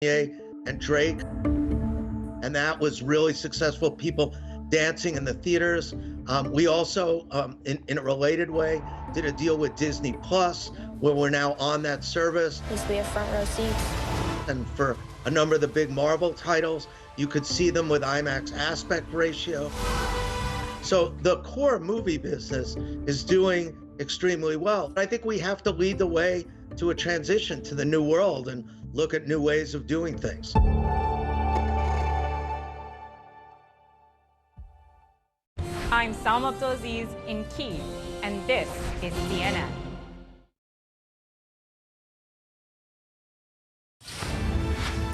and Drake, and that was really successful. People dancing in the theaters. We also, in a related way, did a deal with Disney Plus, where we're now on that service. We have front row seats. And for a number of the big Marvel titles, you could see them with IMAX aspect ratio. So the core movie business is doing extremely well. I think we have to lead the way to a transition to the new world and look at new ways of doing things. I'm Salma Abdulaziz in Kyiv, and this is CNN.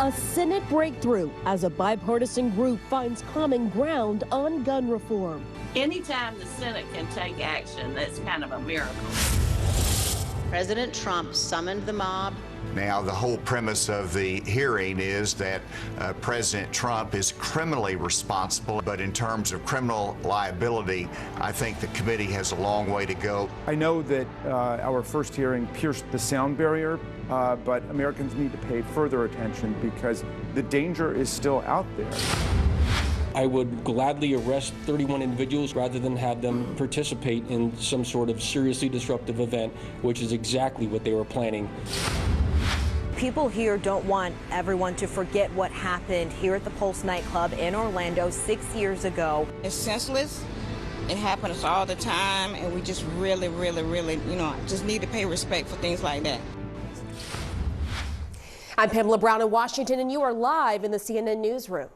A Senate breakthrough as a bipartisan group finds common ground on gun reform. Anytime the Senate can take action, that's kind of a miracle. President Trump summoned the mob. Now, the whole premise of the hearing is that President Trump is criminally responsible, but in terms of criminal liability, I think the committee has a long way to go. I know that our first hearing pierced the sound barrier, but Americans need to pay further attention because the danger is still out there. I would gladly arrest 31 individuals rather than have them participate in some sort of seriously disruptive event, which is exactly what they were planning. People here don't want everyone to forget what happened here at the Pulse nightclub in Orlando 6 years ago. It's senseless. It happens all the time, and we just really, just need to pay respect for things like that. I'm Pamela Brown in Washington, and you are live in the CNN Newsroom.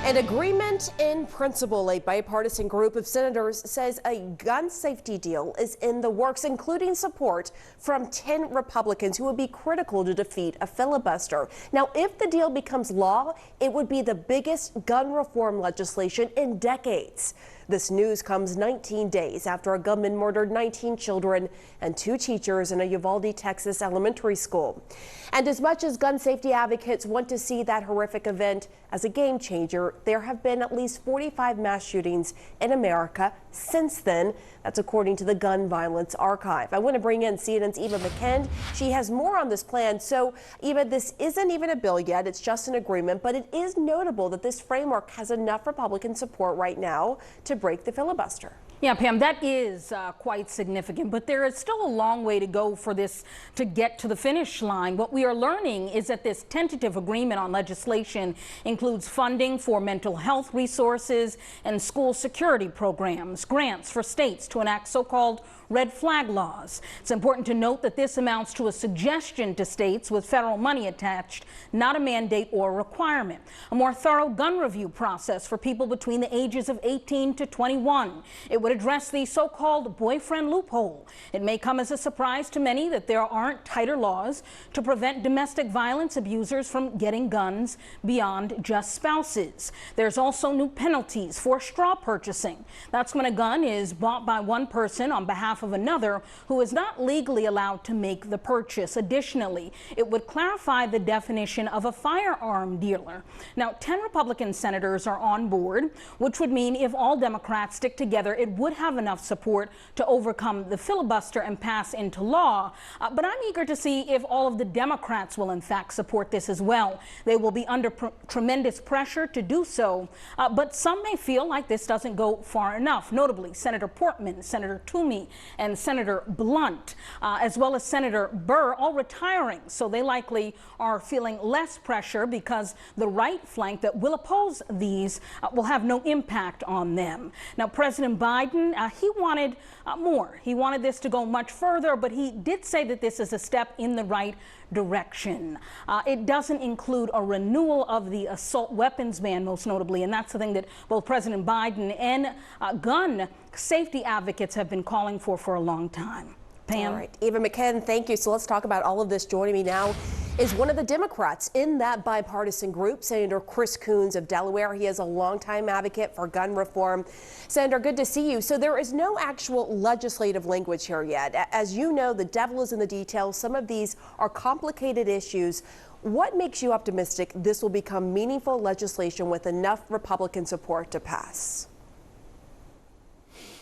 An agreement in principle. A bipartisan group of senators says a gun safety deal is in the works, including support from 10 Republicans who would be critical to defeat a filibuster. Now, if the deal becomes law, it would be the biggest gun reform legislation in decades. This news comes 19 days after a gunman murdered 19 children and 2 teachers in a Uvalde, Texas elementary school. And as much as gun safety advocates want to see that horrific event as a game changer, there have been at least 45 mass shootings in America since then. That's according to the Gun Violence Archive. I want to bring in CNN's Eva McKend. She has more on this plan. So, Eva, this isn't even a bill yet. It's just an agreement. But it is notable that this framework has enough Republican support right now to break the filibuster. Yeah, Pam, that is quite significant, but there is still a long way to go for this to get to the finish line. What we are learning is that this tentative agreement on legislation includes funding for mental health resources and school security programs, grants for states to enact so-called red flag laws. It's important to note that this amounts to a suggestion to states with federal money attached, not a mandate or requirement. A more thorough gun review process for people between the ages of 18 to 21. It would address the so-called boyfriend loophole. It may come as a surprise to many that there aren't tighter laws to prevent domestic violence abusers from getting guns beyond just spouses. There's also new penalties for straw purchasing. That's when a gun is bought by one person on behalf of another who is not legally allowed to make the purchase. Additionally, it would clarify the definition of a firearm dealer. Now, 10 Republican senators are on board, which would mean if all Democrats stick together, it would have enough support to overcome the filibuster and pass into law. But I'm eager to see if all of the Democrats will in fact support this as well. They will be under tremendous pressure to do so, but some may feel like this doesn't go far enough. Notably, Senator Portman, Senator Toomey, and Senator Blunt, as well as Senator Burr, all retiring. So they likely are feeling less pressure because the right flank that will oppose these will have no impact on them. Now, President Biden, he wanted more. He wanted this to go much further, but he did say that this is a step in the right direction. It doesn't include a renewal of the assault weapons ban, most notably, and that's the thing that both President Biden and gun safety advocates have been calling for a long time. Pam? All right, Eva McKend, thank you. So let's talk about all of this. Joining me now is one of the Democrats in that bipartisan group, Senator Chris Coons of Delaware. He is a longtime advocate for gun reform. Senator, good to see you. So there is no actual legislative language here yet. As you know, the devil is in the details. Some of these are complicated issues. What makes you optimistic this will become meaningful legislation with enough Republican support to pass?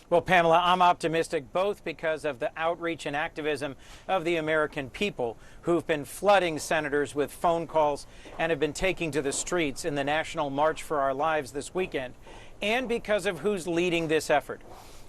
Well, Pamela, I'm optimistic both because of the outreach and activism of the American people who've been flooding senators with phone calls and have been taking to the streets in the National March for Our Lives this weekend, and because of who's leading this effort.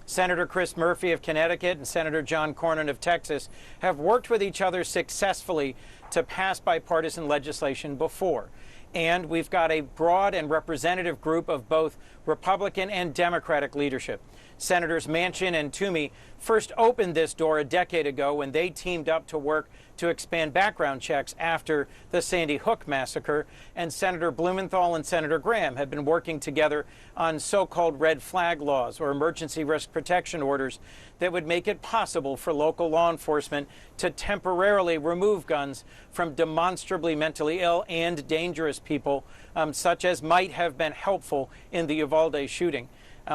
Senator Chris Murphy of Connecticut and Senator John Cornyn of Texas have worked with each other successfully to pass bipartisan legislation before. And we've got a broad and representative group of both Republican and Democratic leadership. Senators Manchin and Toomey first opened this door a decade ago when they teamed up to work to expand background checks after the Sandy Hook massacre. And Senator Blumenthal and Senator Graham have been working together on so-called red flag laws or emergency risk protection orders that would make it possible for local law enforcement to temporarily remove guns from demonstrably mentally ill and dangerous people, such as might have been helpful in the Uvalde shooting.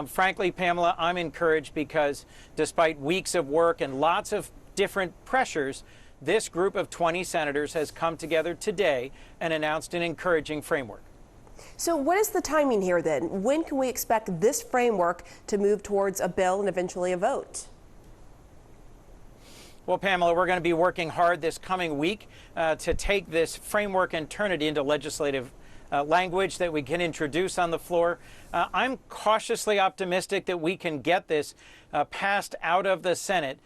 Frankly, Pamela, I'm encouraged because despite weeks of work and lots of different pressures, this group of 20 senators has come together today and announced an encouraging framework. So what is the timing here then? When can we expect this framework to move towards a bill and eventually a vote? Well, Pamela, we're going to be working hard this coming week to take this framework and turn it into legislative language that we can introduce on the floor. I'm cautiously optimistic that we can get this passed out of the Senate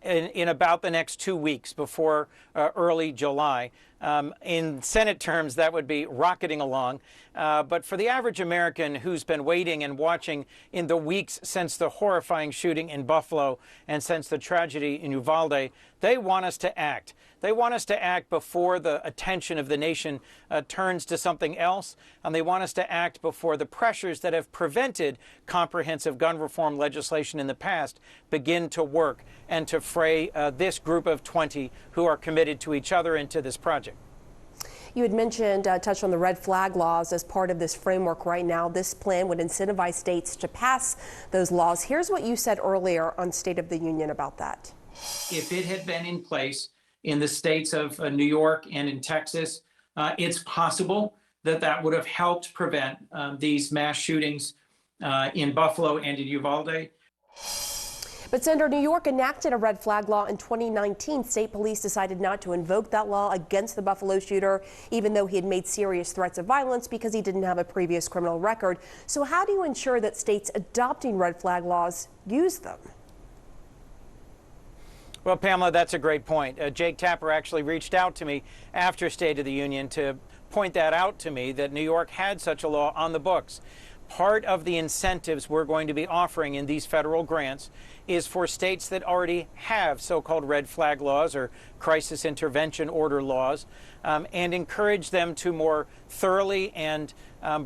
in about the next 2 weeks before early July. In Senate terms, that would be rocketing along. But for the average American who's been waiting and watching in the weeks since the horrifying shooting in Buffalo and since the tragedy in Uvalde, they want us to act. They want us to act before the attention of the nation turns to something else, and they want us to act before the pressures that have prevented comprehensive gun reform legislation in the past begin to work and to fray this group of 20 who are committed to each other and to this project. You had mentioned, touched on the red flag laws as part of this framework right now. This plan would incentivize states to pass those laws. Here's what you said earlier on State of the Union about that. If it had been in place in the states of New York and in Texas, it's possible that that would have helped prevent these mass shootings in Buffalo and in Uvalde. But Senator, New York enacted a red flag law in 2019. State police decided not to invoke that law against the Buffalo shooter, even though he had made serious threats of violence because he didn't have a previous criminal record. So how do you ensure that states adopting red flag laws use them? Well, Pamela, that's a great point. Jake Tapper actually reached out to me after State of the Union to point that out to me, that New York had such a law on the books. Part of the incentives we're going to be offering in these federal grants is for states that already have so-called red flag laws or crisis intervention order laws, and encourage them to more thoroughly and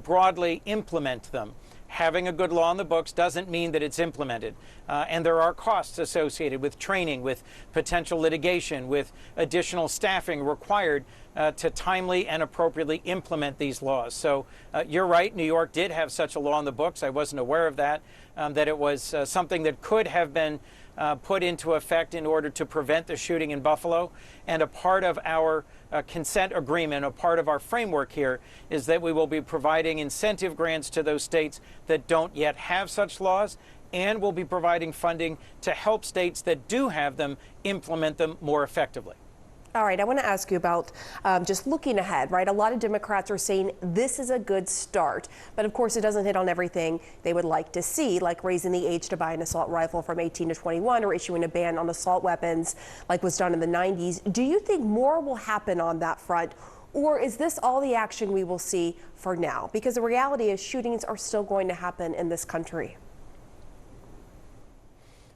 broadly implement them. Having a good law on the books doesn't mean that it's implemented. And there are costs associated with training, with potential litigation, with additional staffing required to timely and appropriately implement these laws. So you're right, New York did have such a law on the books. I wasn't aware of that, that it was something that could have been put into effect in order to prevent the shooting in Buffalo. And a part of our consent agreement, a part of our framework here, is that we will be providing incentive grants to those states that don't yet have such laws, and we'll be providing funding to help states that do have them implement them more effectively. All right, I want to ask you about just looking ahead, right? A lot of Democrats are saying this is a good start, but of course it doesn't hit on everything they would like to see, like raising the age to buy an assault rifle from 18 to 21 or issuing a ban on assault weapons like was done in the 90s. Do you think more will happen on that front, or is this all the action we will see for now? Because the reality is shootings are still going to happen in this country.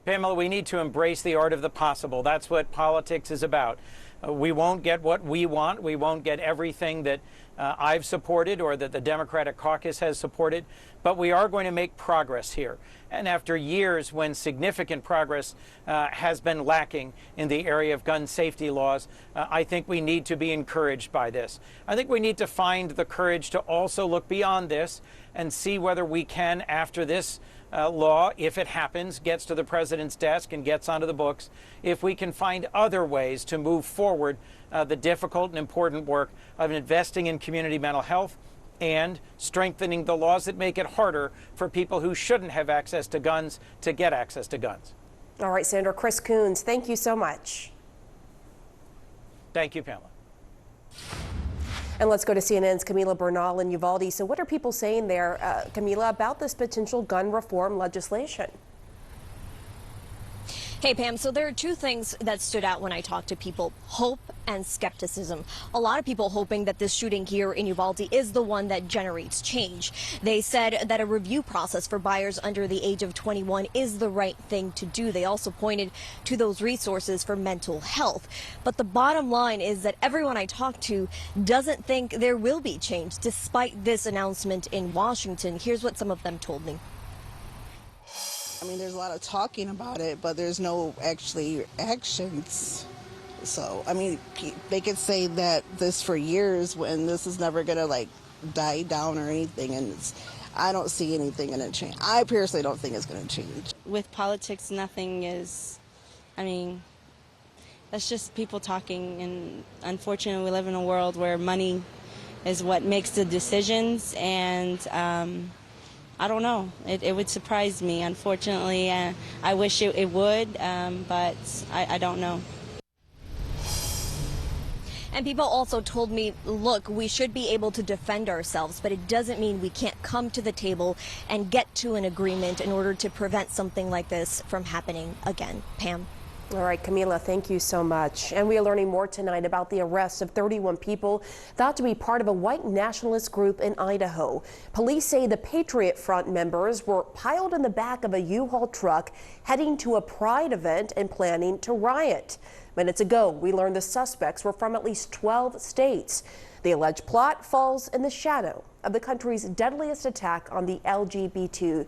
Pamela, we need to embrace the art of the possible. That's what politics is about. We won't get what we want. We won't get everything that I've supported or that the Democratic caucus has supported, but we are going to make progress here. And after years when significant progress has been lacking in the area of gun safety laws, I think we need to be encouraged by this. I think we need to find the courage to also look beyond this and see whether we can, after this law, if it happens, gets to the president's desk and gets onto the books, if we can find other ways to move forward the difficult and important work of investing in community mental health, and strengthening the laws that make it harder for people who shouldn't have access to guns to get access to guns. All right, Senator Chris Coons, thank you so much. Thank you, Pamela. And let's go to CNN's Camila Bernal in Uvalde. So what are people saying there, Camila, about this potential gun reform legislation? Hey, Pam, so there are two things that stood out when I talked to people: hope and skepticism. A lot of people hoping that this shooting here in Uvalde is the one that generates change. They said that a review process for buyers under the age of 21 is the right thing to do. They also pointed to those resources for mental health. But the bottom line is that everyone I talked to doesn't think there will be change despite this announcement in Washington. Here's what some of them told me. I mean, there's a lot of talking about it, but there's no actually actions. So, I mean, they could say that this for years when this is never going to, like, die down or anything, and I don't see anything going to change. I personally don't think it's going to change. With politics, nothing is, I mean, that's just people talking, and unfortunately we live in a world where money is what makes the decisions, and I don't know. It would surprise me, unfortunately. I wish it would, but I don't know. And people also told me, look, we should be able to defend ourselves, but it doesn't mean we can't come to the table and get to an agreement in order to prevent something like this from happening again. Pam. All right, Camila, thank you so much. And we are learning more tonight about the arrest of 31 people thought to be part of a white nationalist group in Idaho. Police say the Patriot Front members were piled in the back of a U-Haul truck heading to a pride event and planning to riot. Minutes ago, we learned the suspects were from at least 12 states. The alleged plot falls in the shadow of the country's deadliest attack on the LGBTQ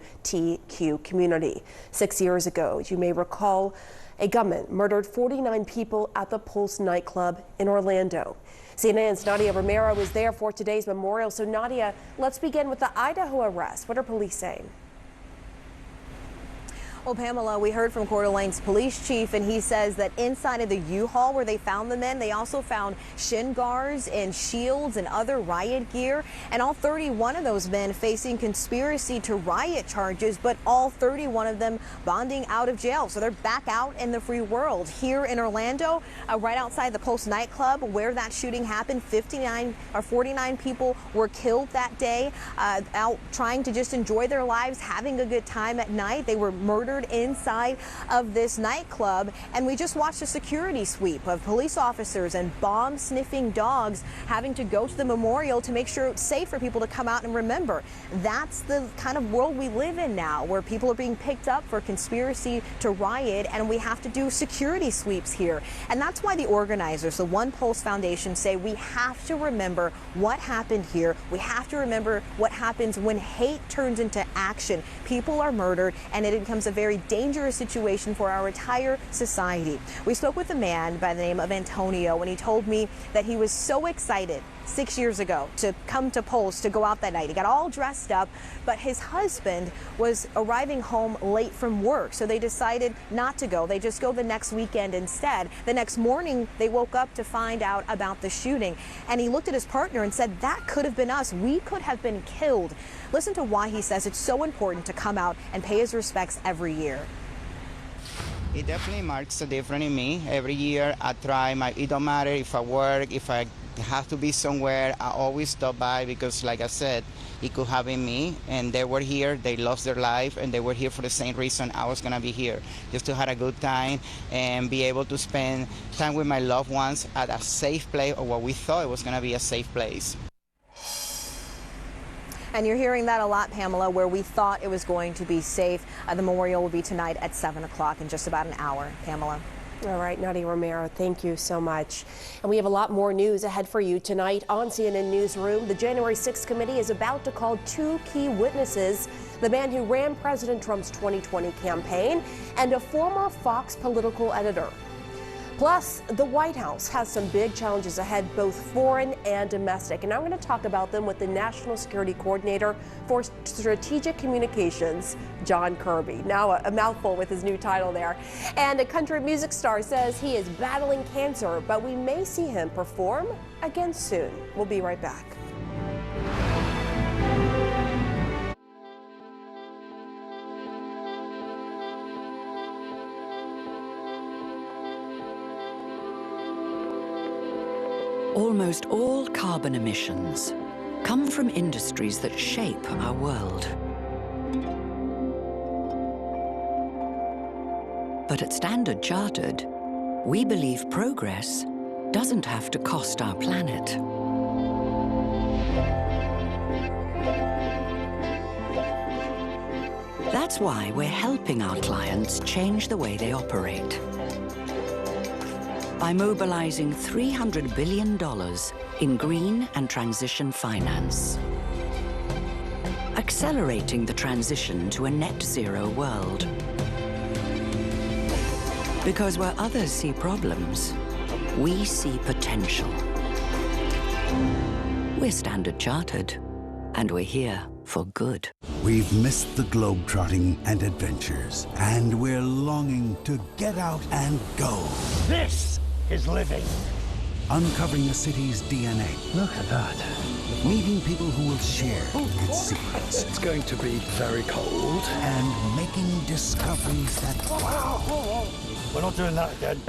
community. 6 years ago, as you may recall, a gunman murdered 49 people at the Pulse nightclub in Orlando. CNN's Nadia Romero is there for today's memorial. So Nadia, let's begin with the Idaho arrest. What are police saying? Well, Pamela, we heard from Coeur d'Alene's police chief, and he says that inside of the U-Haul where they found the men, they also found shin guards and shields and other riot gear. And all 31 of those men facing conspiracy to riot charges, but all 31 of them bonding out of jail. So they're back out in the free world. Here in Orlando, right outside the Pulse nightclub where that shooting happened, 49 people were killed that day, out trying to just enjoy their lives, having a good time at night. They were murdered inside of this nightclub, and we just watched a security sweep of police officers and bomb-sniffing dogs having to go to the memorial to make sure it's safe for people to come out and remember. That's the kind of world we live in now, where people are being picked up for conspiracy to riot, and we have to do security sweeps here. And that's why the organizers, the One Pulse Foundation, say we have to remember what happened here. We have to remember what happens when hate turns into action. People are murdered, and it becomes a very dangerous situation for our entire society. We spoke with a man by the name of Antonio, and he told me that he was so excited 6 years ago to come to Pulse to go out that night. He got all dressed up, but his husband was arriving home late from work, so they decided not to go. They just go the next weekend instead. The next morning, they woke up to find out about the shooting, and he looked at his partner and said, that could have been us. We could have been killed. Listen to why he says it's so important to come out and pay his respects every year. It definitely marks a difference in me. Every year I try, it don't matter if I work, if I have to be somewhere, I always stop by because, like I said, it could have been me, and they were here, they lost their life, and they were here for the same reason I was gonna be here, just to have a good time and be able to spend time with my loved ones at a safe place, or what we thought it was gonna be a safe place. And you're hearing that a lot, Pamela, where we thought it was going to be safe. The memorial will be tonight at 7 o'clock in just about an hour. Pamela. All right, Nadia Romero, thank you so much. And we have a lot more news ahead for you tonight on CNN Newsroom. The January 6th committee is about to call two key witnesses: the man who ran President Trump's 2020 campaign and a former Fox political editor. Plus, the White House has some big challenges ahead, both foreign and domestic. And I'm going to talk about them with the National Security Coordinator for Strategic Communications, John Kirby. Now a mouthful with his new title there. And a country music star says he is battling cancer, but we may see him perform again soon. We'll be right back. Almost all carbon emissions come from industries that shape our world. But at Standard Chartered, we believe progress doesn't have to cost our planet. That's why we're helping our clients change the way they operate by mobilizing $300 billion in green and transition finance, accelerating the transition to a net zero world. Because where others see problems, we see potential. We're Standard Chartered, and we're here for good. We've missed the globe-trotting and adventures, and we're longing to get out and go. This is living. Uncovering the city's DNA. Look at that. Meeting people who will share its secrets. It's going to be very cold. And making discoveries that wow. We're not doing that again.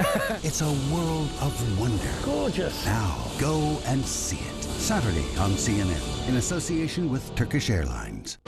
It's a world of wonder. Gorgeous. Now, go and see it. Saturday on CNN, in association with Turkish Airlines.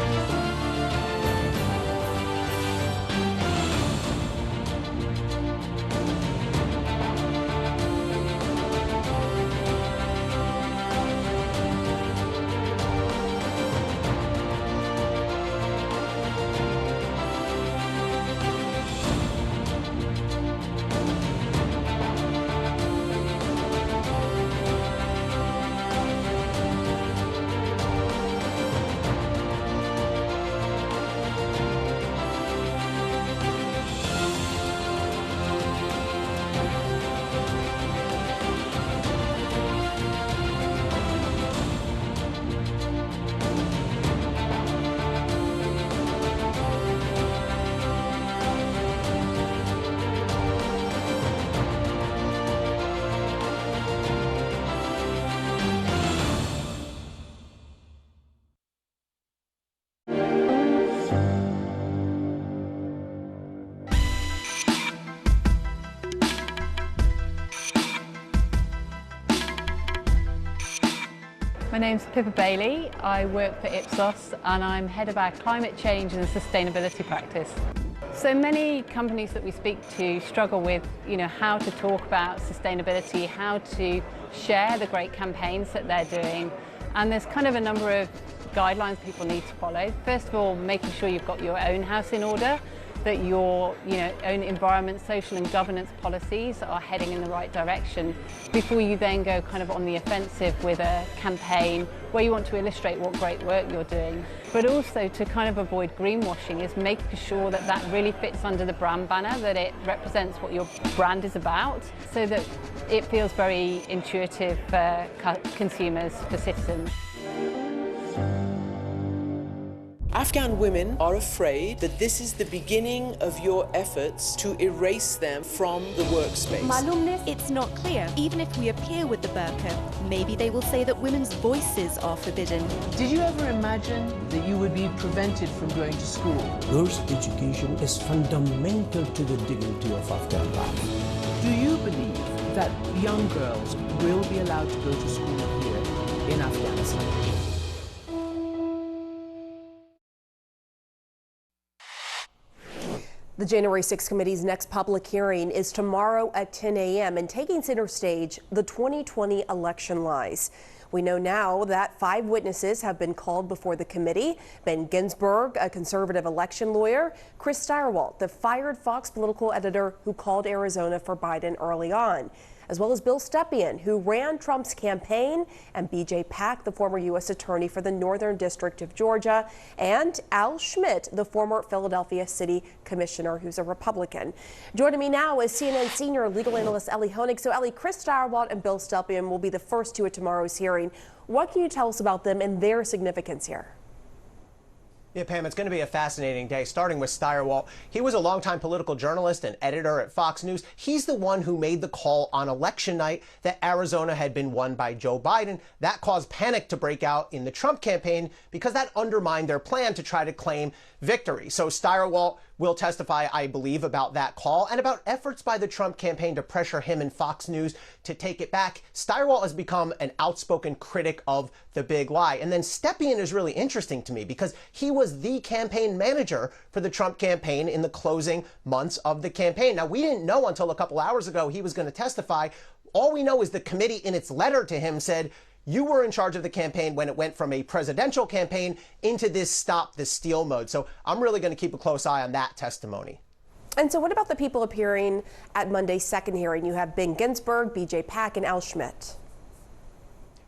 My name's Pippa Bailey. I work for Ipsos and I'm head of our climate change and sustainability practice. So many companies that we speak to struggle with, how to talk about sustainability, how to share the great campaigns that they're doing. And there's kind of a number of guidelines people need to follow. First of all, making sure you've got your own house in order, that your own environment, social and governance policies are heading in the right direction before you then go kind of on the offensive with a campaign where you want to illustrate what great work you're doing. But also to kind of avoid greenwashing is making sure that that really fits under the brand banner, that it represents what your brand is about, so that it feels very intuitive for consumers, for citizens. Afghan women are afraid that this is the beginning of your efforts to erase them from the workspace. It's not clear. Even if we appear with the burqa, maybe they will say that women's voices are forbidden. Did you ever imagine that you would be prevented from going to school? Girls' education is fundamental to the dignity of Afghan life. Do you believe that young girls will be allowed to go to school here in Afghanistan? The January 6th committee's next public hearing is tomorrow at 10 a.m. and taking center stage, the 2020 election lies. We know now that 5 witnesses have been called before the committee. Ben Ginsburg, a conservative election lawyer, Chris Stirewalt, the fired Fox political editor who called Arizona for Biden early on, as well as Bill Stepien, who ran Trump's campaign, and B.J. Pak, the former U.S. attorney for the Northern District of Georgia, and Al Schmidt, the former Philadelphia City Commissioner, who's a Republican. Joining me now is CNN senior legal analyst Elie Honig. So, Elie, Chris Stirewalt and Bill Stepien will be the first 2 at tomorrow's hearing. What can you tell us about them and their significance here? Yeah, Pam, it's going to be a fascinating day, starting with Stirewalt. He was a longtime political journalist and editor at Fox News. He's the one who made the call on election night that Arizona had been won by Joe Biden. That caused panic to break out in the Trump campaign because that undermined their plan to try to claim victory. So Stirewalt will testify, I believe, about that call and about efforts by the Trump campaign to pressure him and Fox News to take it back. Stirewalt has become an outspoken critic of the big lie. And then Stepien is really interesting to me because he was the campaign manager for the Trump campaign in the closing months of the campaign. Now, we didn't know until a couple hours ago he was going to testify. All we know is the committee in its letter to him said, you were in charge of the campaign when it went from a presidential campaign into this stop the steal mode. So I'm really going to keep a close eye on that testimony. And so what about the people appearing at Monday's second hearing? You have Ben Ginsburg, BJ Pak, and Al Schmidt.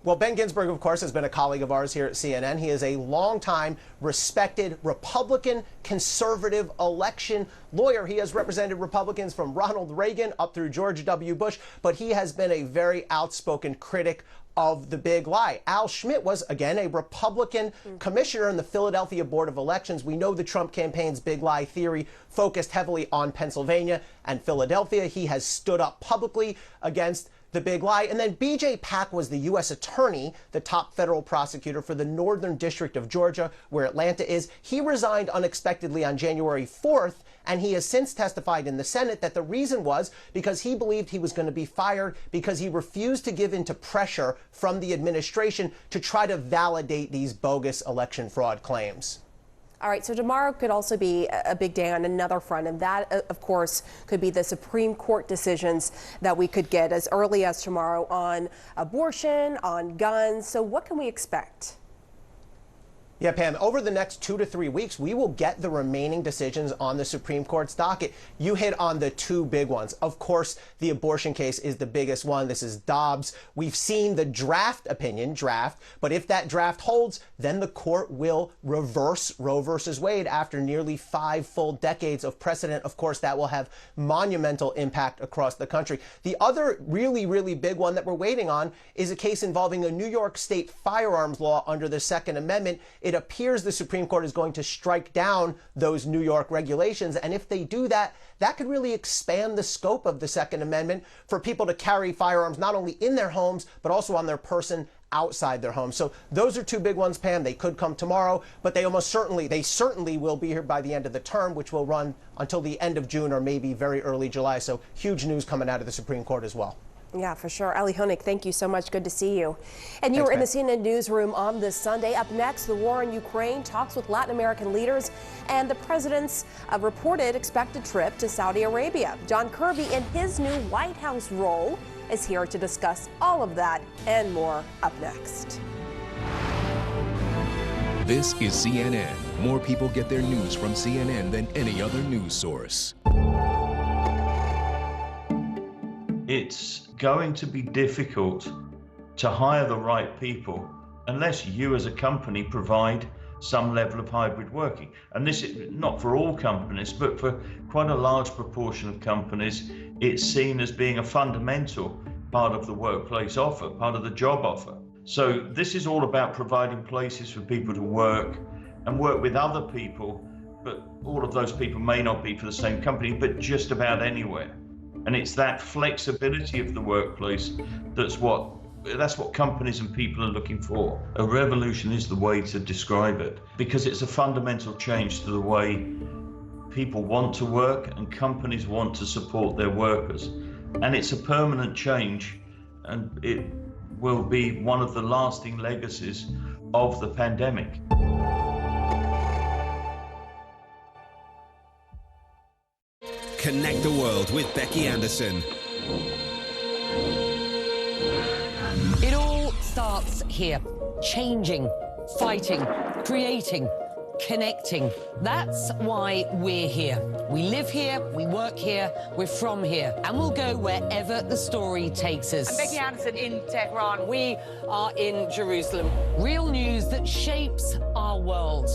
Well, Ben Ginsburg, of course, has been a colleague of ours here at CNN. He is a longtime respected Republican conservative election lawyer. He has represented Republicans from Ronald Reagan up through George W. Bush, but he has been a very outspoken critic of the big lie. Al Schmidt was, again, a Republican commissioner in the Philadelphia Board of Elections. We know the Trump campaign's big lie theory focused heavily on Pennsylvania and Philadelphia. He has stood up publicly against the big lie. And then BJ Pak was the U.S. attorney, the top federal prosecutor for the Northern District of Georgia, where Atlanta is. He resigned unexpectedly on January 4th, and he has since testified in the Senate that the reason was because he believed he was going to be fired because he refused to give in to pressure from the administration to try to validate these bogus election fraud claims. All right, so tomorrow could also be a big day on another front, and that, of course, could be the Supreme Court decisions that we could get as early as tomorrow on abortion, on guns. So what can we expect? Yeah, Pam, over the next 2 to 3 weeks, we will get the remaining decisions on the Supreme Court's docket. You hit on the two big ones. Of course, the abortion case is the biggest one. This is Dobbs. We've seen the draft, but if that draft holds, then the court will reverse Roe versus Wade after nearly 5 full decades of precedent. Of course, that will have monumental impact across the country. The other really, really big one that we're waiting on is a case involving a New York State firearms law under the Second Amendment. It appears the Supreme Court is going to strike down those New York regulations. And if they do that, that could really expand the scope of the Second Amendment for people to carry firearms not only in their homes, but also on their person outside their home. So those are two big ones, Pam. They could come tomorrow, but they certainly will be here by the end of the term, which will run until the end of June or maybe very early July. So huge news coming out of the Supreme Court as well. Yeah, for sure. Ali Honig, thank you so much. Good to see you. And you were in the CNN newsroom on this Sunday. Up next, the war in Ukraine, talks with Latin American leaders, and the president's reported expected trip to Saudi Arabia. John Kirby, in his new White House role, is here to discuss all of that and more up next. This is CNN. More people get their news from CNN than any other news source. It's going to be difficult to hire the right people unless you as a company provide some level of hybrid working. And this is not for all companies, but for quite a large proportion of companies, it's seen as being a fundamental part of the workplace offer, part of the job offer. So this is all about providing places for people to work and work with other people, but all of those people may not be for the same company, but just about anywhere. And it's that flexibility of the workplace that's what companies and people are looking for. A revolution is the way to describe it, because it's a fundamental change to the way people want to work and companies want to support their workers. And it's a permanent change, and it will be one of the lasting legacies of the pandemic. Connect the world with Becky Anderson. It all starts here. Changing, fighting, creating, connecting. That's why we're here. We live here, we work here, we're from here, and we'll go wherever the story takes us. I'm Becky Anderson in Tehran. We are in Jerusalem. Real news that shapes our world.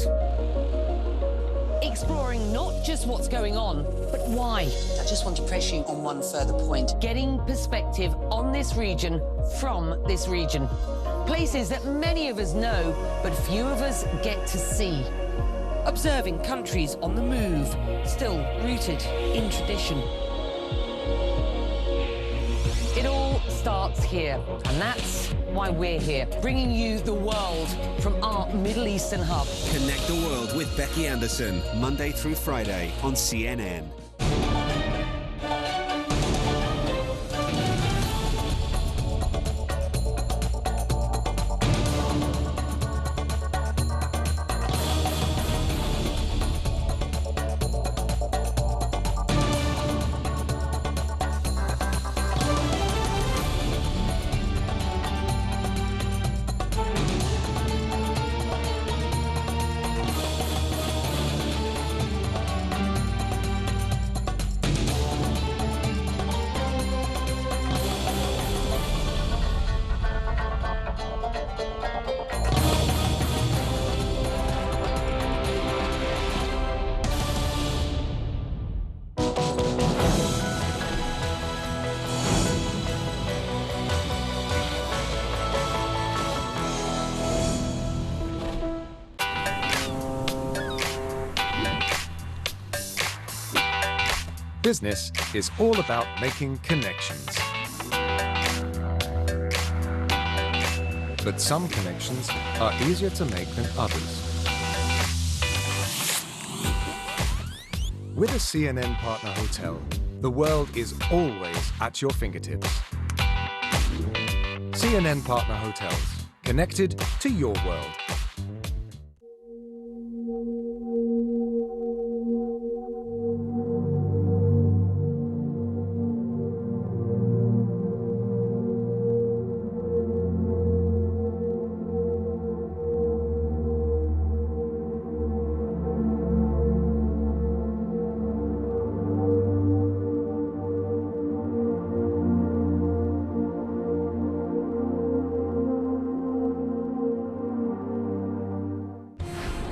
Exploring not just what's going on, but why. I just want to press you on one further point. Getting perspective on this region from this region. Places that many of us know, but few of us get to see. Observing countries on the move, still rooted in tradition. It all starts starts here, and that's why we're here, bringing you the world from our Middle Eastern hub. Connect the World with Becky Anderson, Monday through Friday on CNN. Business is all about making connections. But some connections are easier to make than others. With a CNN partner hotel, the world is always at your fingertips. CNN partner hotels, connected to your world.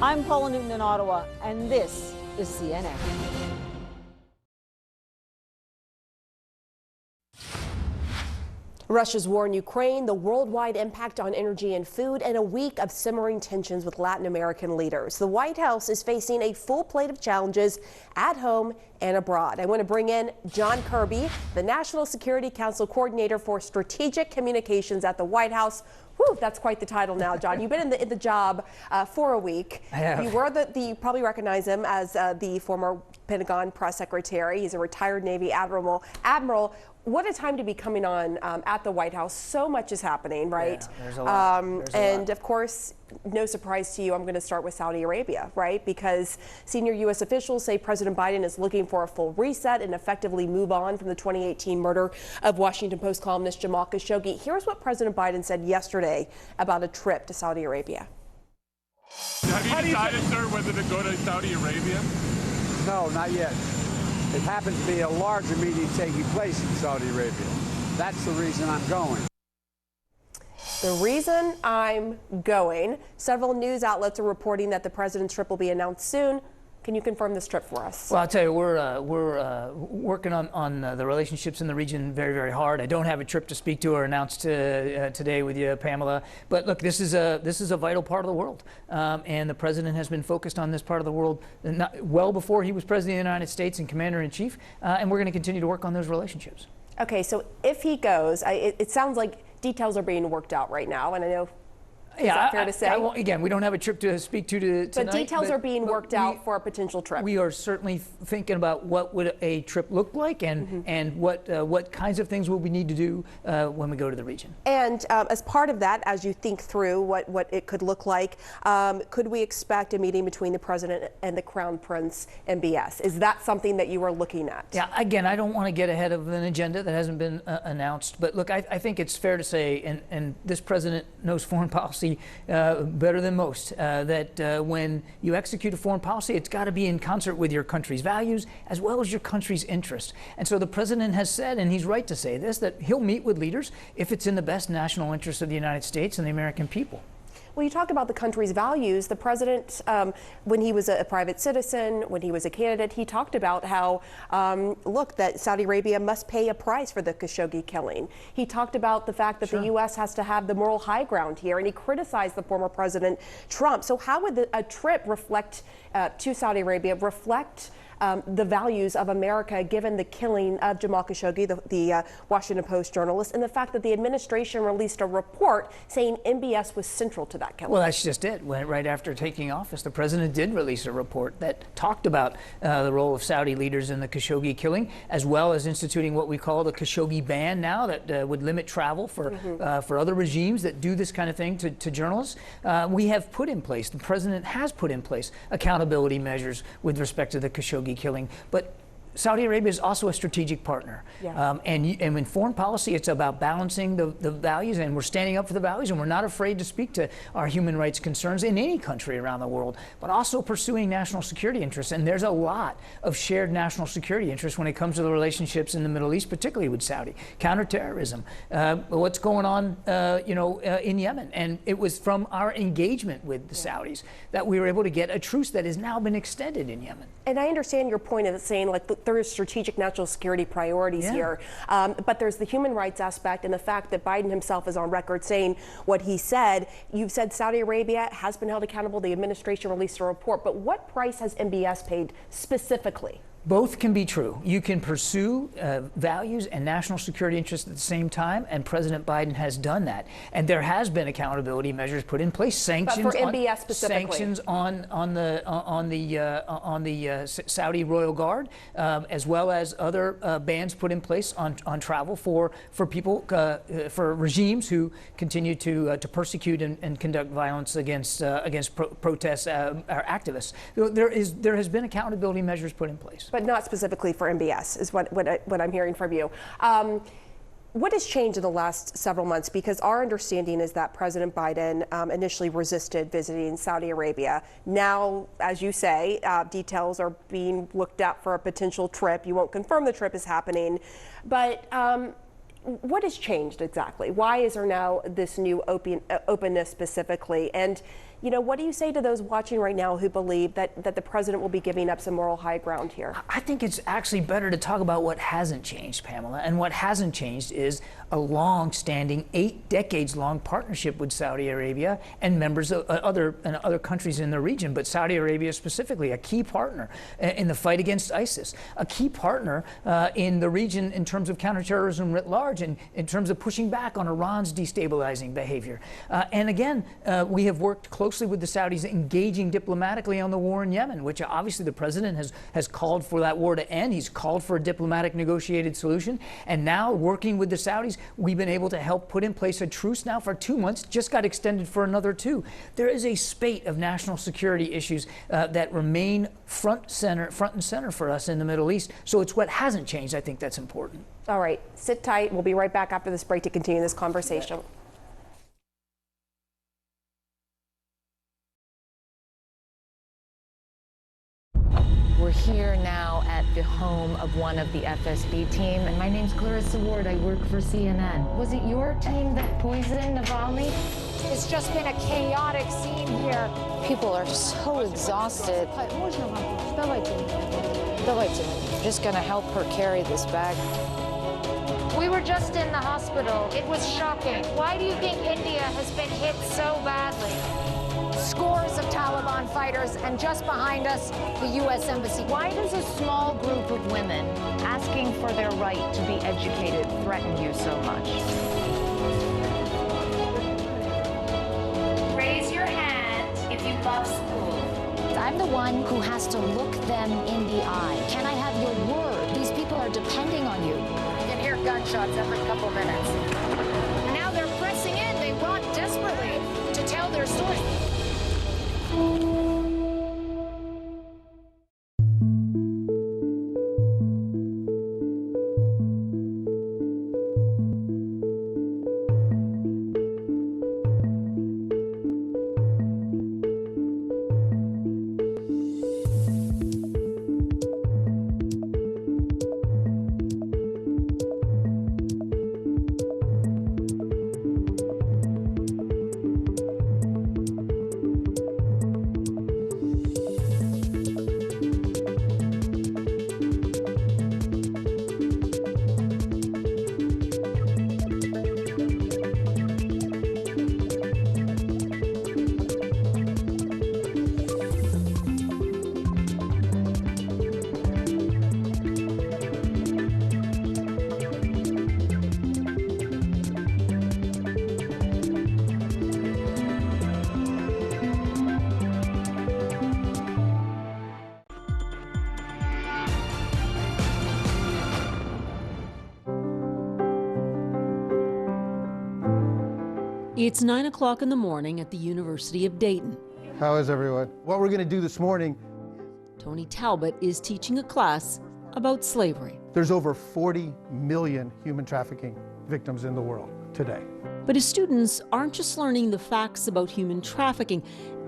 I'm Paula Newton in Ottawa, and this is CNN. Russia's war in Ukraine, the worldwide impact on energy and food, and a week of simmering tensions with Latin American leaders. The White House is facing a full plate of challenges at home and abroad. I want to bring in John Kirby, the National Security Council Coordinator for Strategic Communications at the White House. Whew, that's quite the title now, John. You've been in the job for a week. I have. You were you probably recognize him as the former Pentagon press secretary. He's a retired Navy admiral. What a time to be coming on at the White House. So much is happening, right? Yeah, there's a lot. And of course, no surprise to you, I'm going to start with Saudi Arabia, right? Because senior U.S. officials say President Biden is looking for a full reset and effectively move on from the 2018 murder of Washington Post columnist Jamal Khashoggi. Here's what President Biden said yesterday about a trip to Saudi Arabia. Have you decided, sir, whether to go to Saudi Arabia? No, not yet. It happens to be a larger meeting taking place in Saudi Arabia. That's the reason I'm going. The reason I'm going, several news outlets are reporting that the president's trip will be announced soon. Can you confirm this trip for us? Well, I'll tell you, we're working on the relationships in the region very, very hard. I don't have a trip to speak to or announce today with you, Pamela. But look, this is a vital part of the world, and the president has been focused on this part of the world well before he was president of the United States and commander-in-chief, and we're going to continue to work on those relationships. Okay, so if he goes, it sounds like details are being worked out right now, and I know. Is that fair to say? Again, we don't have a trip to speak to tonight. But details are being worked out for a potential trip. We are certainly thinking about what would a trip look like and what kinds of things will we need to do when we go to the region. And as part of that, as you think through what it could look like, could we expect a meeting between the president and the Crown Prince MBS? Is that something that you are looking at? Yeah, again, I don't want to get ahead of an agenda that hasn't been announced. But look, I think it's fair to say, and this president knows foreign policy better than most, that when you execute a foreign policy, it's got to be in concert with your country's values as well as your country's interest. And so the president has said, and he's right to say this, that he'll meet with leaders if it's in the best national interest of the United States and the American people. Well, you talk about the country's values. The president, when he was a private citizen, when he was a candidate, he talked about how, look, that Saudi Arabia must pay a price for the Khashoggi killing. He talked about the fact that the U.S. has to have the moral high ground here, and he criticized the former President Trump. So how would a trip reflect to Saudi Arabia reflect the values of America, given the killing of Jamal Khashoggi, the Washington Post journalist, and the fact that the administration released a report saying MBS was central to that killing. Well, that's just it. Right after taking office, the president did release a report that talked about the role of Saudi leaders in the Khashoggi killing, as well as instituting what we call the Khashoggi ban now that would limit travel for other regimes that do this kind of thing to journalists. We have put in place, the president has put in place accountability measures with respect to the Khashoggi killing. But Saudi Arabia is also a strategic partner. Yeah. And in foreign policy, it's about balancing the values, and we're standing up for the values, and we're not afraid to speak to our human rights concerns in any country around the world, but also pursuing national security interests. And there's a lot of shared national security interests when it comes to the relationships in the Middle East, particularly with Saudi. Counterterrorism, what's going on in Yemen. And it was from our engagement with the Saudis that we were able to get a truce that has now been extended in Yemen. And I understand your point of saying, like, there is strategic national security priorities here, but there's the human rights aspect and the fact that Biden himself is on record saying what he said. You've said Saudi Arabia has been held accountable. The administration released a report, but what price has MBS paid specifically? Both can be true. You can pursue values and national security interests at the same time, and President Biden has done that. And there has been accountability measures put in place, sanctions. But for MBS specifically, sanctions on the Saudi Royal Guard, as well as other bans put in place on travel for people for regimes who continue to persecute and conduct violence against protests or activists. There has been accountability measures put in place. But not specifically for MBS, is what I'm hearing from you. What has changed in the last several months? Because our understanding is that President Biden initially resisted visiting Saudi Arabia. Now, as you say, details are being looked at for a potential trip. You won't confirm the trip is happening. But what has changed exactly? Why is there now this new openness specifically? And what do you say to those watching right now who believe that the president will be giving up some moral high ground here? I think it's actually better to talk about what hasn't changed, Pamela. And what hasn't changed is a long-standing, 8 decades-long partnership with Saudi Arabia and members of other countries in the region, but Saudi Arabia specifically, a key partner in the fight against ISIS, a key partner in the region in terms of counterterrorism writ large, and in terms of pushing back on Iran's destabilizing behavior. And again, we have worked closely with the Saudis, engaging diplomatically on the war in Yemen, which obviously the president has called for that war to end. He's called for a diplomatic negotiated solution. And now, working with the Saudis, we've been able to help put in place a truce now for 2 months, just got extended for another 2. There is a spate of national security issues that remain front and center for us in the Middle East. So it's what hasn't changed. I think that's important. All right, sit tight. We'll be right back after this break to continue this conversation. We're here now at the home of one of the FSB team, and my name's Clarissa Ward. I work for CNN. Was it your team that poisoned Navalny? It's just been a chaotic scene here. People are so exhausted. Just gonna help her carry this bag. We were just in the hospital. It was shocking. Why do you think India has been hit so badly? Scores of Taliban fighters, and just behind us, the U.S. Embassy. Why does a small group of women asking for their right to be educated threaten you so much? Raise your hand if you love school. I'm the one who has to look them in the eye. Can I have your word? These people are depending on you. You can hear gunshots every couple minutes. And now they're pressing in. They want desperately to tell their story. It's 9 o'clock in the morning at the University of Dayton. How is everyone? What we're going to do this morning. Tony Talbot is teaching a class about slavery. There's over 40 million human trafficking victims in the world today. But his students aren't just learning the facts about human trafficking.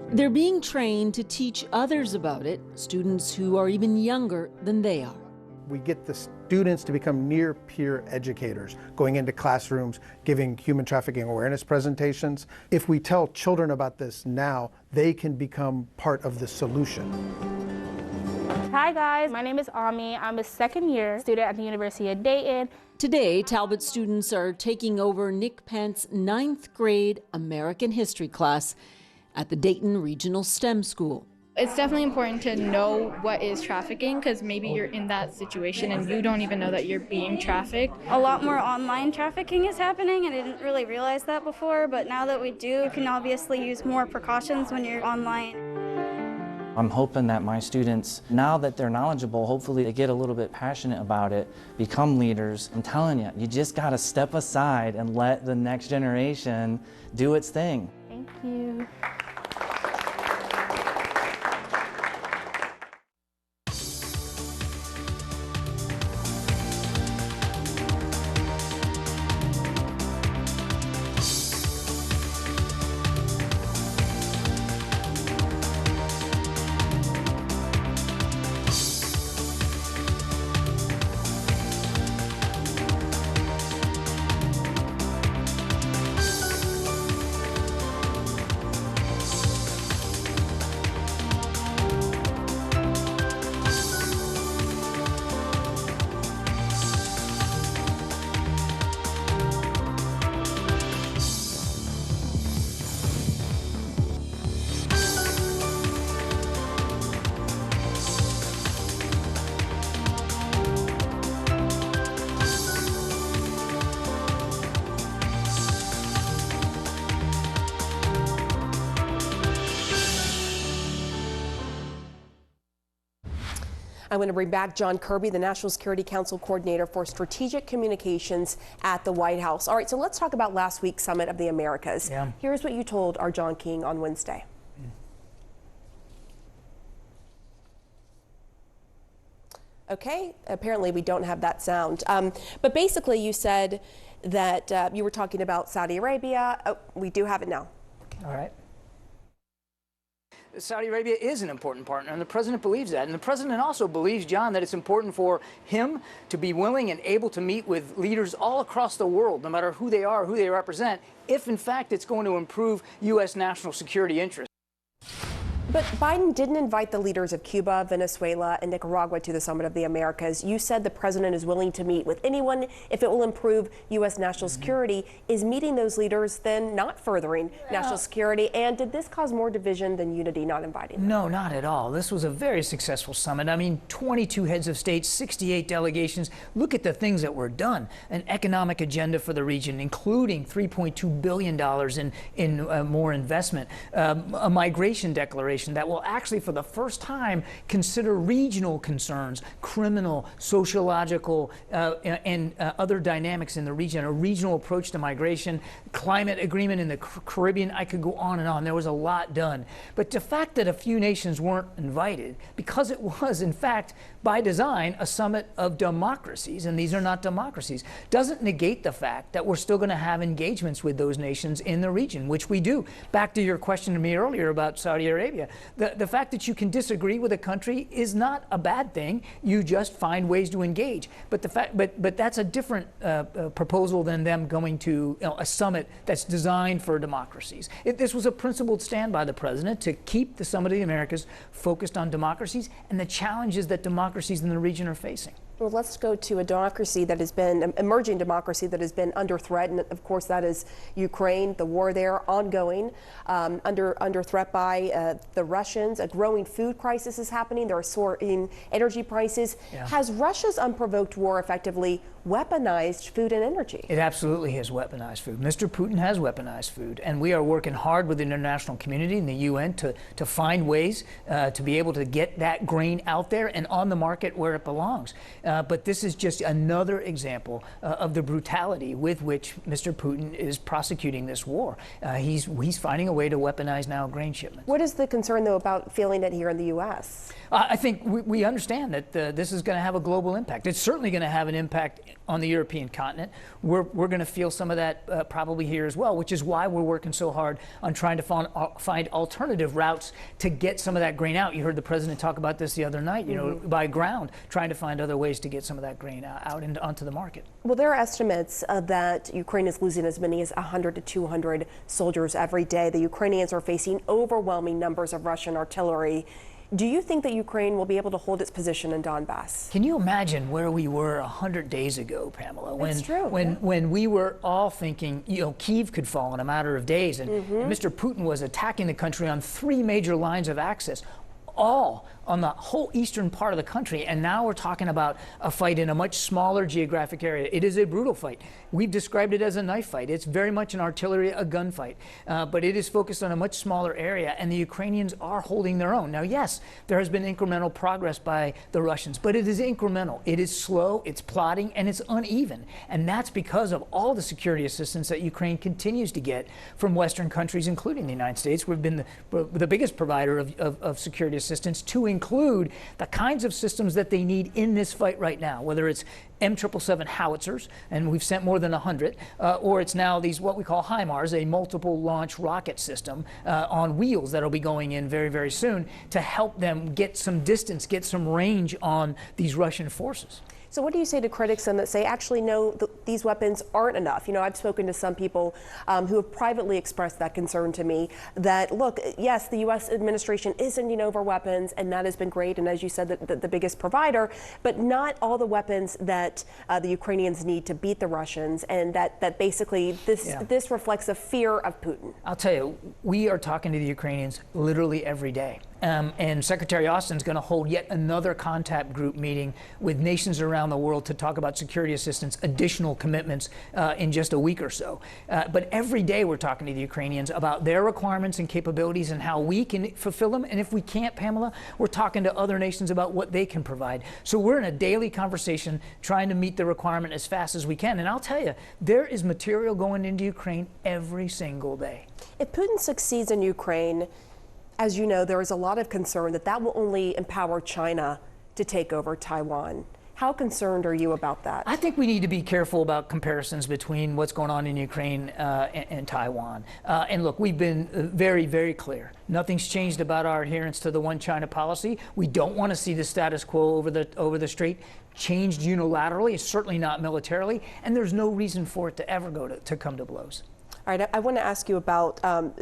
They're being trained to teach others about it, students who are even younger than they are. We get the students to become near peer educators, going into classrooms, giving human trafficking awareness presentations. If we tell children about this now, they can become part of the solution. Hi guys, my name is Ami. I'm a second-year student at the University of Dayton. Today, Talbot students are taking over Nick Pent's 9th grade American history class at the Dayton Regional STEM School. It's definitely important to know what is trafficking, because maybe you're in that situation and you don't even know that you're being trafficked. A lot more online trafficking is happening, and I didn't really realize that before, but now that we do, you can obviously use more precautions when you're online. I'm hoping that my students, now that they're knowledgeable, hopefully they get a little bit passionate about it, become leaders. I'm telling you, you just got to step aside and let the next generation do its thing. Thank you. I'm going to bring back John Kirby, the National Security Council Coordinator for Strategic Communications at the White House. All right, so let's talk about last week's Summit of the Americas. Yeah. Here's what you told our John King on Wednesday. Okay, apparently we don't have that sound. But basically you said that you were talking about Saudi Arabia. Oh, we do have it now. All right. Saudi Arabia is an important partner, and the president believes that. And the president also believes, John, that it's important for him to be willing and able to meet with leaders all across the world, no matter who they are, who they represent, if in fact it's going to improve U.S. national security interests. But Biden didn't invite the leaders of Cuba, Venezuela, and Nicaragua to the Summit of the Americas. You said the president is willing to meet with anyone if it will improve U.S. national security. Is meeting those leaders then not furthering national security? And did this cause more division than unity, not inviting them? No, not at all. This was a very successful summit. I mean, 22 heads of state, 68 delegations. Look at the things that were done. An economic agenda for the region, including $3.2 billion in more investment. A migration declaration that will actually, for the first time, consider regional concerns, criminal, sociological, and other dynamics in the region, a regional approach to migration, climate agreement in the Caribbean. I could go on and on. There was a lot done. But the fact that a few nations weren't invited, because it was, in fact, by design, a summit of democracies, and these are not democracies, doesn't negate the fact that we're still going to have engagements with those nations in the region, which we do. Back to your question to me earlier about Saudi Arabia. The fact that you can disagree with a country is not a bad thing. You just find ways to engage. But that's a different proposal than them going to a summit that's designed for democracies. This was a principled stand by the president to keep the Summit of the Americas focused on democracies and the challenges that democracies in the region are facing. Well, let's go to a democracy that has been, an emerging democracy that has been under threat, and of course that is Ukraine, the war there ongoing, under threat by the Russians. A growing food crisis is happening. There are soaring energy prices. Yeah. Has Russia's unprovoked war effectively weaponized food and energy. It absolutely has weaponized food. Mr. Putin has weaponized food, and we are working hard with the international community and the UN to find ways to be able to get that grain out there and on the market where it belongs. But this is just another example of the brutality with which Mr. Putin is prosecuting this war. He's finding a way to weaponize now grain shipments. What is the concern, though, about feeling it here in the U.S.? I think we understand that this is going to have a global impact. It's certainly going to have an impact on the European continent. We're going to feel some of that probably here as well, which is why we're working so hard on trying to find alternative routes to get some of that grain out. You heard the president talk about this the other night, you know, by ground, trying to find other ways to get some of that grain out and onto the market. Well, there are estimates that Ukraine is losing as many as 100 to 200 soldiers every day. The Ukrainians are facing overwhelming numbers of Russian artillery. Do you think that Ukraine will be able to hold its position in Donbass? Can you imagine where we were 100 days ago, Pamela? That's true. When we were all thinking, you know, Kyiv could fall in a matter of days, and Mr. Putin was attacking the country on 3 major lines of access, all on the whole eastern part of the country, and now we're talking about a fight in a much smaller geographic area. It is a brutal fight. We've described it as a knife fight. It's very much an artillery, a gunfight, but it is focused on a much smaller area, and the Ukrainians are holding their own. Now, yes, there has been incremental progress by the Russians, but it is incremental. It is slow, it's plodding, and it's uneven, and that's because of all the security assistance that Ukraine continues to get from Western countries, including the United States. We've been the biggest provider of security assistance to include the kinds of systems that they need in this fight right now, whether it's M777 howitzers, and we've sent more than 100, or it's now these what we call HIMARS, a multiple launch rocket system on wheels that'll be going in very, very soon to help them get some distance, get some range on these Russian forces. So what do you say to critics then that say, actually, no, these weapons aren't enough? You know, I've spoken to some people who have privately expressed that concern to me that, look, yes, the U.S. administration is sending over weapons, and that has been great, and as you said, the biggest provider, but not all the weapons that the Ukrainians need to beat the Russians, and that basically this reflects a fear of Putin. I'll tell you, we are talking to the Ukrainians literally every day. And Secretary Austin's going to hold yet another contact group meeting with nations around the world to talk about security assistance, additional commitments in just a week or so. But every day we're talking to the Ukrainians about their requirements and capabilities and how we can fulfill them. And if we can't, Pamela, we're talking to other nations about what they can provide. So we're in a daily conversation trying to meet the requirement as fast as we can. And I'll tell you, there is material going into Ukraine every single day. If Putin succeeds in Ukraine, as you know, there is a lot of concern that will only empower China to take over Taiwan. How concerned are you about that? I think we need to be careful about comparisons between what's going on in Ukraine and Taiwan. And look, we've been very, very clear. Nothing's changed about our adherence to the one China policy. We don't want to see the status quo over the strait changed unilaterally, certainly not militarily, and there's no reason for it to ever to come to blows. All right, I want to ask you about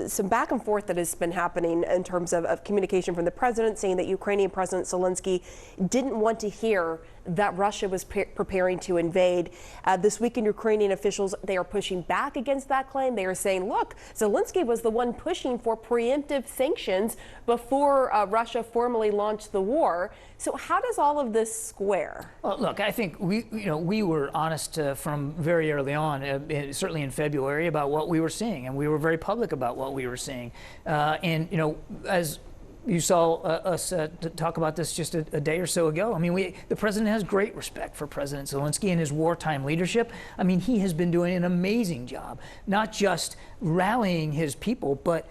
some back and forth that has been happening in terms of communication from the president saying that Ukrainian President Zelensky didn't want to hear that Russia was preparing to invade. This weekend, Ukrainian officials, they are pushing back against that claim. They are saying, look, Zelensky was the one pushing for preemptive sanctions before Russia formally launched the war. So how does all of this square? Well, look, I think we were honest from very early on, certainly in February, about what we were seeing, and we were very public about what we were seeing. And as you saw us talk about this just a day or so ago. I mean, the president has great respect for President Zelensky and his wartime leadership. I mean, he has been doing an amazing job, not just rallying his people, but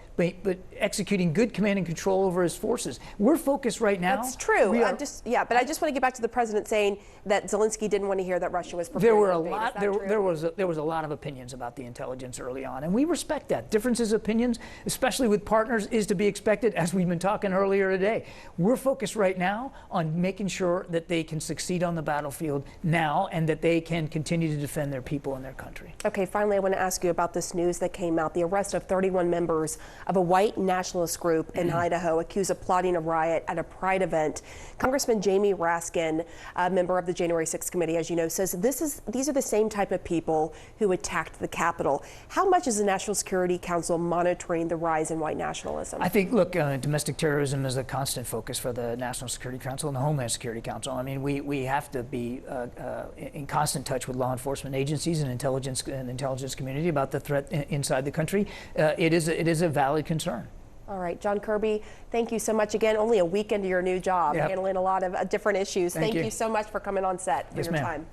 executing good command and control over his forces. We're focused right now. That's true. But I just want to get back to the president saying that Zelensky didn't want to hear that Russia was preparing to invade. There was a lot of opinions about the intelligence early on, and we respect that. Differences of opinions, especially with partners, is to be expected, as we've been talking earlier today. We're focused right now on making sure that they can succeed on the battlefield now and that they can continue to defend their people and their country. Okay, finally, I want to ask you about this news that came out, the arrest of 31 members of a white nationalist group in Idaho accused of plotting a riot at a Pride event. Congressman Jamie Raskin, a member of the January 6th committee, as you know, says these are the same type of people who attacked the Capitol. How much is the National Security Council monitoring the rise in white nationalism? I think, look, domestic terrorism counterterrorism is a constant focus for the National Security Council and the Homeland Security Council. I mean, we have to be in constant touch with law enforcement agencies and intelligence community about the threat inside the country. It is a valid concern. All right, John Kirby, thank you so much again. Only a week into your new job, handling a lot of different issues. Thank you so much for coming on set for your time.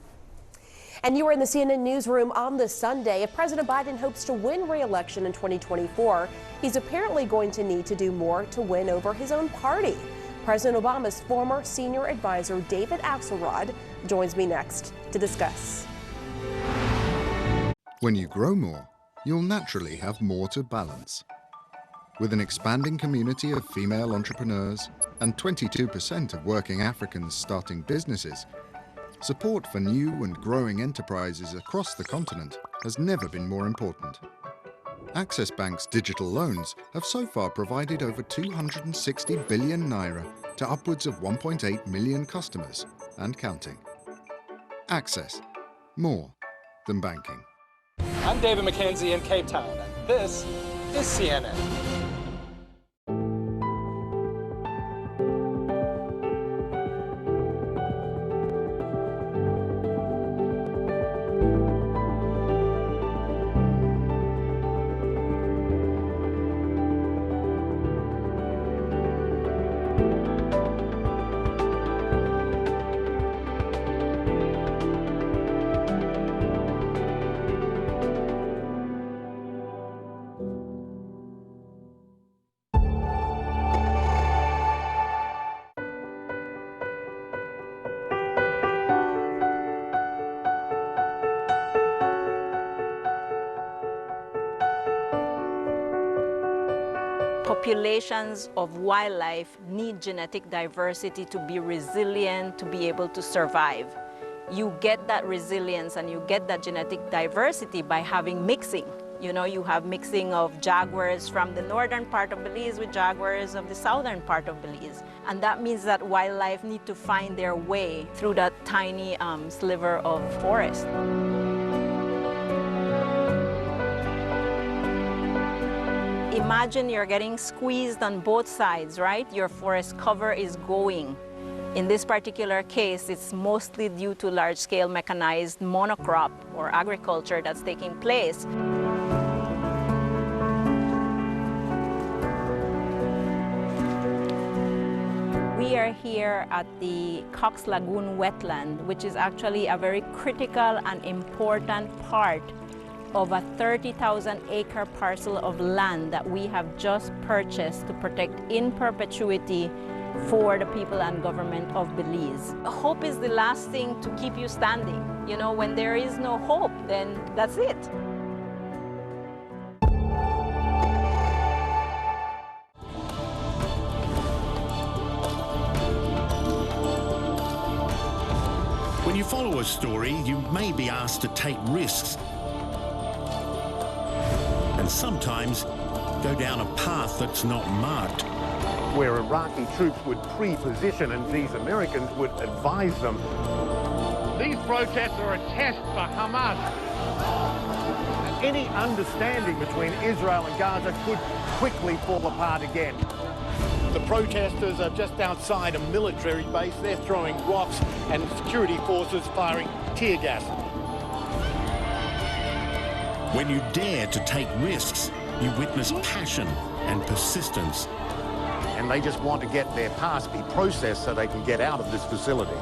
And you were in the CNN newsroom on this Sunday. If President Biden hopes to win re-election in 2024, he's apparently going to need to do more to win over his own party. President Obama's former senior advisor, David Axelrod, joins me next to discuss. When you grow more, you'll naturally have more to balance. With an expanding community of female entrepreneurs and 22% of working Africans starting businesses, support for new and growing enterprises across the continent has never been more important. Access Bank's digital loans have so far provided over 260 billion naira to upwards of 1.8 million customers and counting. Access, more than banking. I'm David McKenzie in Cape Town, and this is CNN. Populations of wildlife need genetic diversity to be resilient, to be able to survive. You get that resilience and you get that genetic diversity by having mixing. You know, you have mixing of jaguars from the northern part of Belize with jaguars of the southern part of Belize. And that means that wildlife need to find their way through that tiny sliver of forest. Imagine you're getting squeezed on both sides, right? Your forest cover is going. In this particular case, it's mostly due to large-scale mechanized monocrop or agriculture that's taking place. We are here at the Cox Lagoon wetland, which is actually a very critical and important part of a 30,000-acre parcel of land that we have just purchased to protect in perpetuity for the people and government of Belize. Hope is the last thing to keep you standing. You know, when there is no hope, then that's it. When you follow a story, you may be asked to take risks. And sometimes go down a path that's not marked. Where Iraqi troops would pre-position and these Americans would advise them. These protests are a test for Hamas. Any understanding between Israel and Gaza could quickly fall apart again. The protesters are just outside a military base. They're throwing rocks and security forces firing tear gas. When you dare to take risks, you witness passion and persistence. And they just want to get their past be processed so they can get out of this facility.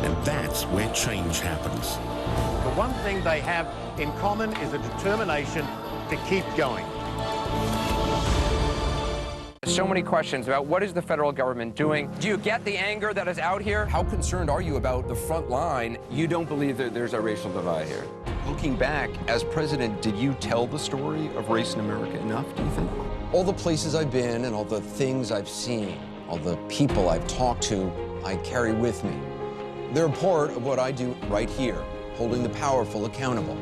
And that's where change happens. The one thing they have in common is a determination to keep going. So many questions about what is the federal government doing. Do you get the anger that is out here? How concerned are you about the front line? You don't believe that there's a racial divide here? Looking back, as president, did you tell the story of race in America enough, do you think? All the places I've been and all the things I've seen, all the people I've talked to, I carry with me. They're a part of what I do right here, holding the powerful accountable,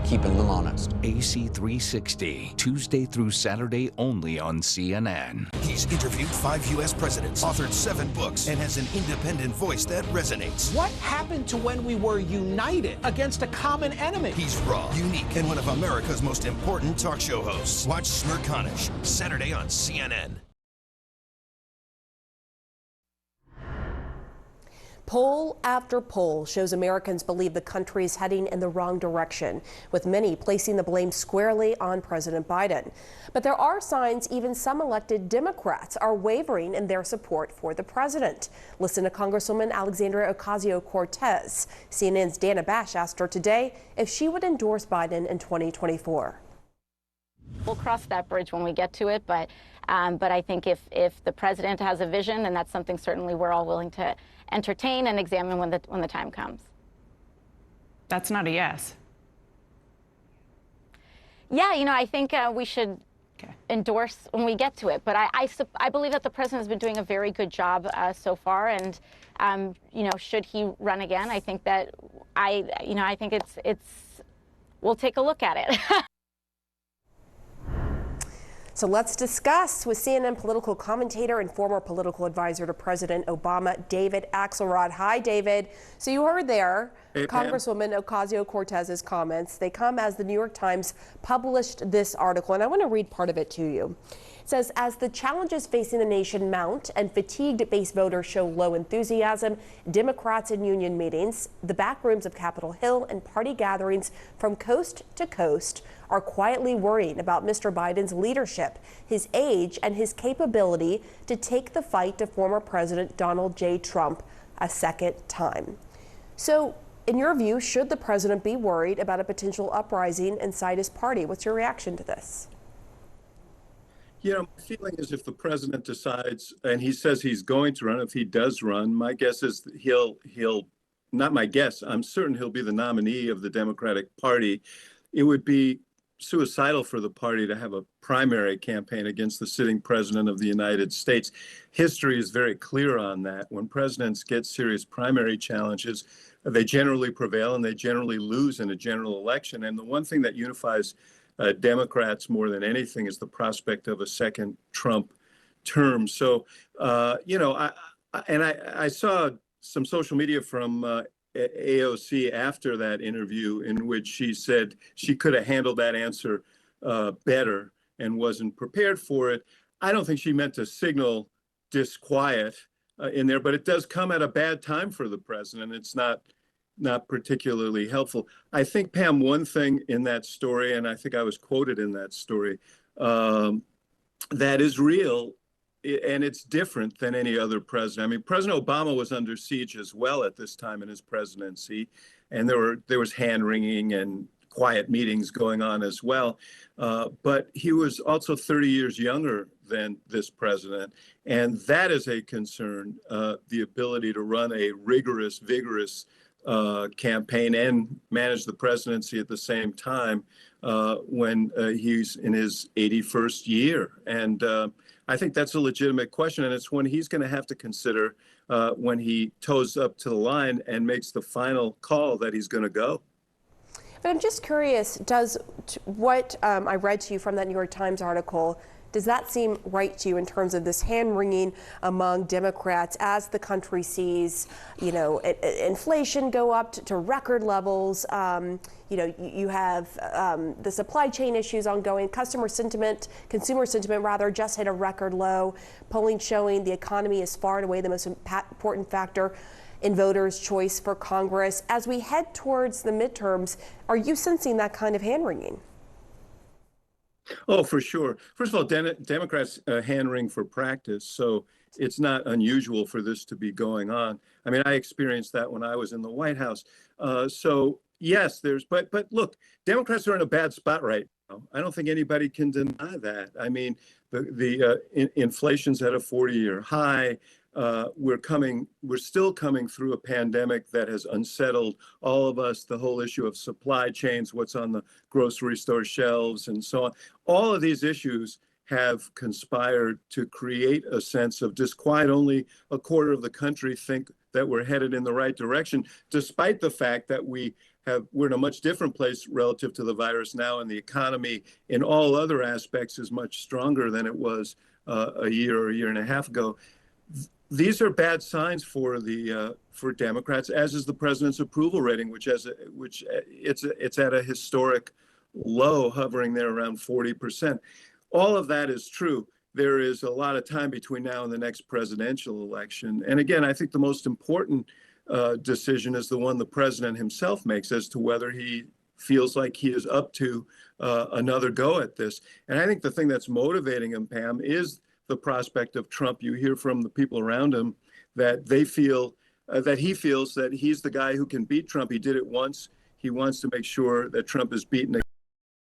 keeping them honest. AC 360, Tuesday through Saturday only on CNN. He's interviewed 5 U.S. presidents, authored 7 books, and has an independent voice that resonates. What happened to when we were united against a common enemy? He's raw, unique, and one of America's most important talk show hosts. Watch Smirconish, Saturday on CNN. Poll after poll shows Americans believe the country is heading in the wrong direction, with many placing the blame squarely on President Biden. But there are signs even some elected Democrats are wavering in their support for the president. Listen to Congresswoman Alexandria Ocasio-Cortez. CNN's Dana Bash asked her today if she would endorse Biden in 2024. We'll cross that bridge when we get to it, but I think if the president has a vision, then that's something certainly we're all willing to entertain and examine when the time comes. That's not a yes. Yeah, I think we should endorse when we get to it. But I believe that the president has been doing a very good job so far, and should he run again, I think that I think we'll take a look at it. So let's discuss with CNN political commentator and former political advisor to President Obama, David Axelrod. Hi, David. So you heard there Congresswoman Ocasio-Cortez's comments. They come as the New York Times published this article, and I want to read part of it to you. It says, as the challenges facing the nation mount and fatigued base voters show low enthusiasm, Democrats in union meetings, the back rooms of Capitol Hill, and party gatherings from coast to coast are quietly worrying about Mr. Biden's leadership, his age, and his capability to take the fight to former President Donald J. Trump a second time. So, in your view, should the president be worried about a potential uprising inside his party? What's your reaction to this? My feeling is if the president decides, and he says he's going to run, if he does run, my guess is he'll not my guess, I'm certain he'll be the nominee of the Democratic Party. It would be suicidal for the party to have a primary campaign against the sitting president of the United States. History is very clear on that. When presidents get serious primary challenges, they generally prevail and they generally lose in a general election. And the one thing that unifies Democrats more than anything is the prospect of a second Trump term. So, I saw some social media from AOC after that interview in which she said she could have handled that answer better and wasn't prepared for it. I don't think she meant to signal disquiet in there, but it does come at a bad time for the president. It's not particularly helpful. I think, Pam, one thing in that story, and I think I was quoted in that story, that is real, and it's different than any other president. I mean, President Obama was under siege as well at this time in his presidency, and there was hand-wringing and quiet meetings going on as well. But he was also 30 years younger than this president, and that is a concern, the ability to run a rigorous, vigorous campaign and manage the presidency at the same time when he's in his 81st year. And I think that's a legitimate question, and it's one he's going to have to consider when he toes up to the line and makes the final call that he's going to go. But I'm just curious, does what I read to you from that New York Times article, does that seem right to you in terms of this hand-wringing among Democrats as the country sees, inflation go up to record levels? You have the supply chain issues ongoing. Consumer sentiment just hit a record low. Polling showing the economy is far and away the most important factor in voters' choice for Congress. As we head towards the midterms, are you sensing that kind of hand-wringing? Oh, for sure. First of all, Democrats hand-wring for practice, so it's not unusual for this to be going on. I mean, I experienced that when I was in the White House. So yes, but look, Democrats are in a bad spot right now. I don't think anybody can deny that. I mean, the inflation's at a 40-year high. We're still coming through a pandemic that has unsettled all of us, the whole issue of supply chains, what's on the grocery store shelves and so on. All of these issues have conspired to create a sense of disquiet. Only a quarter of the country think that we're headed in the right direction, despite the fact that we're in a much different place relative to the virus now, and the economy in all other aspects is much stronger than it was a year and a half ago. These are bad signs for Democrats, as is the president's approval rating, which it's at a historic low, hovering there around 40%. All of that is true. There is a lot of time between now and the next presidential election. And again, I think the most important decision is the one the president himself makes as to whether he feels like he is up to another go at this. And I think the thing that's motivating him, Pam, is the prospect of Trump. You hear from the people around him that they feel that he feels that he's the guy who can beat Trump. He did it once. He wants to make sure that Trump is beaten